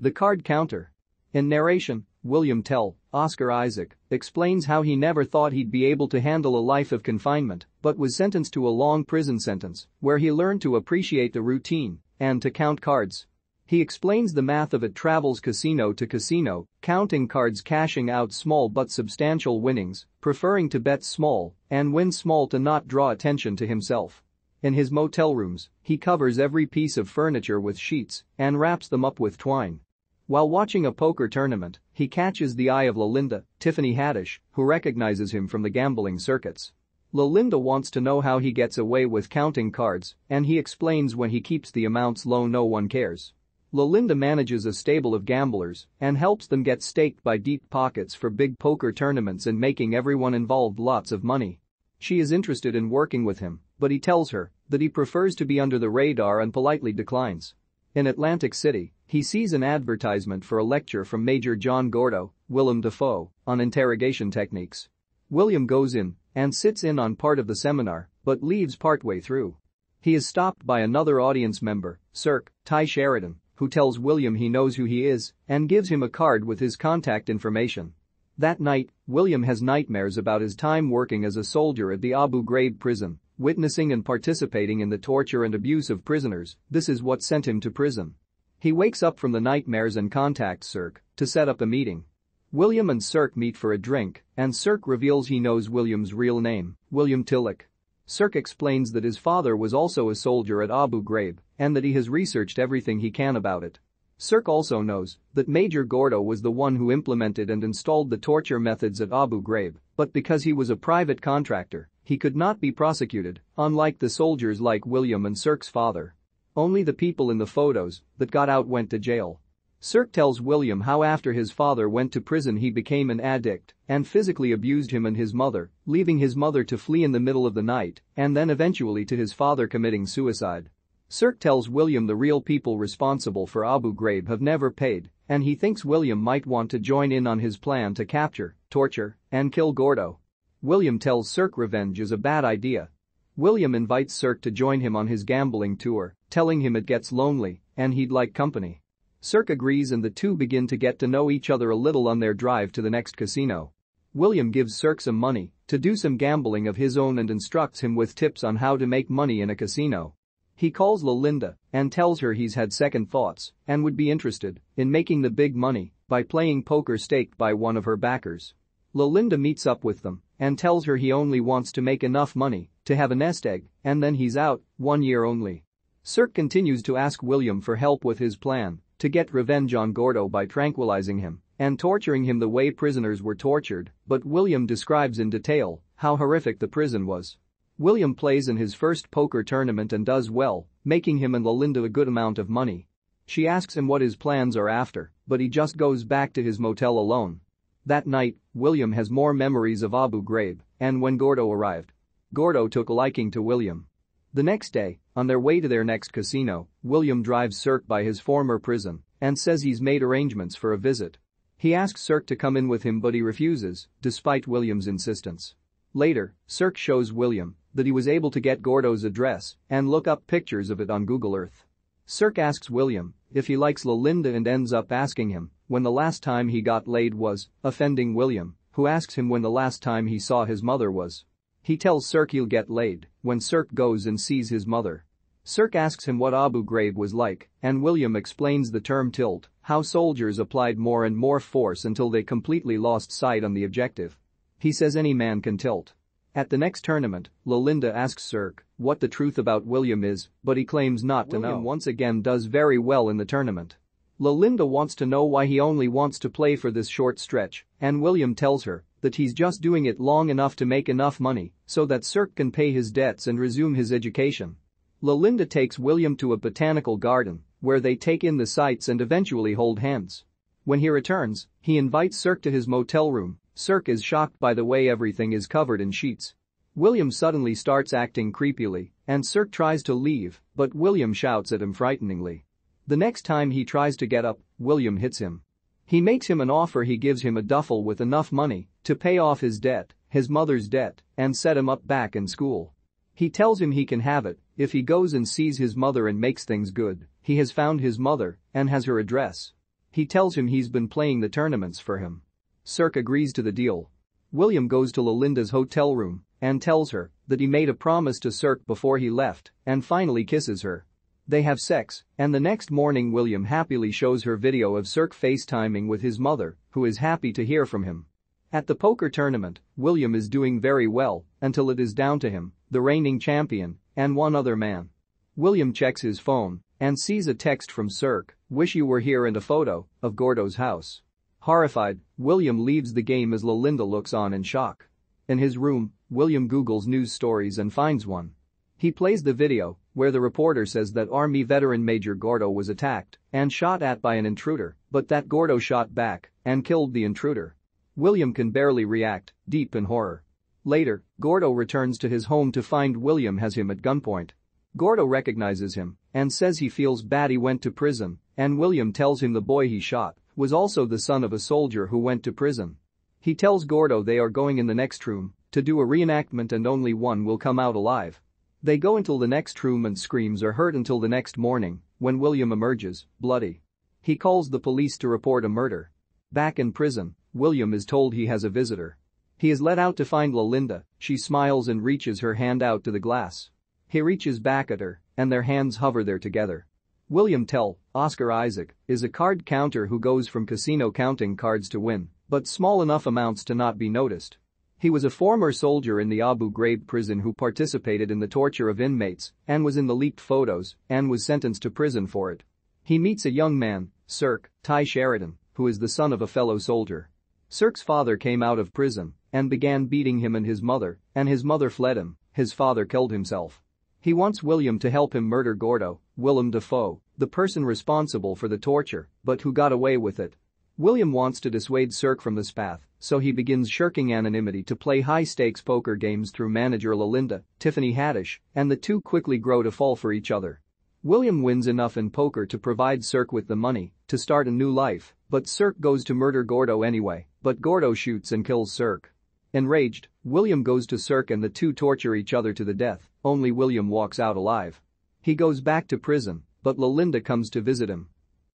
The card counter. In narration, William Tell, Oscar Isaac, explains how he never thought he'd be able to handle a life of confinement but was sentenced to a long prison sentence where he learned to appreciate the routine and to count cards. He explains the math of it, travels casino to casino, counting cards, cashing out small but substantial winnings, preferring to bet small and win small to not draw attention to himself. In his motel rooms, he covers every piece of furniture with sheets and wraps them up with twine. While watching a poker tournament, he catches the eye of Lalinda, Tiffany Haddish, who recognizes him from the gambling circuits. Lalinda wants to know how he gets away with counting cards, and he explains when he keeps the amounts low no one cares. Lalinda manages a stable of gamblers and helps them get staked by deep pockets for big poker tournaments and making everyone involved lots of money. She is interested in working with him, but he tells her that he prefers to be under the radar and politely declines. In Atlantic City, he sees an advertisement for a lecture from Major John Gordo, Willem Dafoe, on interrogation techniques. William goes in and sits in on part of the seminar but leaves partway through. He is stopped by another audience member, Cirque, Ty Sheridan, who tells William he knows who he is and gives him a card with his contact information. That night, William has nightmares about his time working as a soldier at the Abu Ghraib prison, witnessing and participating in the torture and abuse of prisoners. This is what sent him to prison. He wakes up from the nightmares and contacts Cirque to set up a meeting. William and Cirque meet for a drink, and Cirque reveals he knows William's real name, William Tillich. Cirque explains that his father was also a soldier at Abu Ghraib and that he has researched everything he can about it. Cirque also knows that Major Gordo was the one who implemented and installed the torture methods at Abu Ghraib, but because he was a private contractor, he could not be prosecuted, unlike the soldiers like William and Cirque's father. Only the people in the photos that got out went to jail. Cirque tells William how after his father went to prison he became an addict and physically abused him and his mother, leaving his mother to flee in the middle of the night and then eventually to his father committing suicide. Cirque tells William the real people responsible for Abu Ghraib have never paid, and he thinks William might want to join in on his plan to capture, torture, and kill Gordo. William tells Cirque revenge is a bad idea. William invites Cirque to join him on his gambling tour, telling him it gets lonely and he'd like company. Cirque agrees and the two begin to get to know each other a little on their drive to the next casino. William gives Cirque some money to do some gambling of his own and instructs him with tips on how to make money in a casino. He calls Lalinda and tells her he's had second thoughts and would be interested in making the big money by playing poker staked by one of her backers. Lalinda meets up with them and tells her he only wants to make enough money to have a nest egg and then he's out, 1 year only. Cirque continues to ask William for help with his plan to get revenge on Gordo by tranquilizing him and torturing him the way prisoners were tortured, but William describes in detail how horrific the prison was. William plays in his first poker tournament and does well, making him and Lalinda a good amount of money. She asks him what his plans are after, but he just goes back to his motel alone. That night, William has more memories of Abu Ghraib and when Gordo arrived. Gordo took a liking to William. The next day, on their way to their next casino, William drives Cirque by his former prison and says he's made arrangements for a visit. He asks Cirque to come in with him but he refuses, despite William's insistence. Later, Cirque shows William that he was able to get Gordo's address and look up pictures of it on Google Earth. Cirque asks William if he likes Lalinda and ends up asking him when the last time he got laid was, offending William, who asks him when the last time he saw his mother was. He tells Cirque he'll get laid when Cirque goes and sees his mother. Cirque asks him what Abu Ghraib was like, and William explains the term tilt, how soldiers applied more and more force until they completely lost sight on the objective. He says any man can tilt. At the next tournament, Lalinda asks Cirque what the truth about William is, but he claims not to know. William once again does very well in the tournament. Lalinda wants to know why he only wants to play for this short stretch, and William tells her that he's just doing it long enough to make enough money so that Cirque can pay his debts and resume his education. Lalinda takes William to a botanical garden where they take in the sights and eventually hold hands. When he returns, he invites Cirque to his motel room. Cirque is shocked by the way everything is covered in sheets. William suddenly starts acting creepily, and Cirque tries to leave, but William shouts at him frighteningly. The next time he tries to get up, William hits him. He makes him an offer. He gives him a duffel with enough money to pay off his debt, his mother's debt, and set him up back in school. He tells him he can have it if he goes and sees his mother and makes things good. He has found his mother and has her address. He tells him he's been playing the tournaments for him. Cirque agrees to the deal. William goes to Lolinda's hotel room and tells her that he made a promise to Cirque before he left and finally kisses her. They have sex, and the next morning William happily shows her video of Cirque FaceTiming with his mother, who is happy to hear from him. At the poker tournament, William is doing very well until it is down to him, the reigning champion, and one other man. William checks his phone and sees a text from Cirque, "Wish you were here," and a photo of Gordo's house. Horrified, William leaves the game as Lolinda looks on in shock. In his room, William Googles news stories and finds one. He plays the video, where the reporter says that Army veteran Major Gordo was attacked and shot at by an intruder, but that Gordo shot back and killed the intruder. William can barely react, deep in horror. Later, Gordo returns to his home to find William has him at gunpoint. Gordo recognizes him and says he feels bad he went to prison, and William tells him the boy he shot was also the son of a soldier who went to prison. He tells Gordo they are going in the next room to do a reenactment and only one will come out alive. They go until the next room and screams are heard until the next morning, when William emerges, bloody. He calls the police to report a murder. Back in prison, William is told he has a visitor. He is let out to find Lolinda. She smiles and reaches her hand out to the glass. He reaches back at her, and their hands hover there together. William Tell, Oscar Isaac, is a card counter who goes from casino counting cards to win, but small enough amounts to not be noticed. He was a former soldier in the Abu Ghraib prison who participated in the torture of inmates and was in the leaked photos and was sentenced to prison for it. He meets a young man, Cirque, Ty Sheridan, who is the son of a fellow soldier. Cirque's father came out of prison and began beating him and his mother fled him. His father killed himself. He wants William to help him murder Gordo, Willem Dafoe, the person responsible for the torture, but who got away with it. William wants to dissuade Cirque from this path, so he begins shirking anonymity to play high-stakes poker games through manager Lolinda, Tiffany Haddish, and the two quickly grow to fall for each other. William wins enough in poker to provide Cirque with the money to start a new life, but Cirque goes to murder Gordo anyway, but Gordo shoots and kills Cirque. Enraged, William goes to Cirque and the two torture each other to the death, only William walks out alive. He goes back to prison, but Lolinda comes to visit him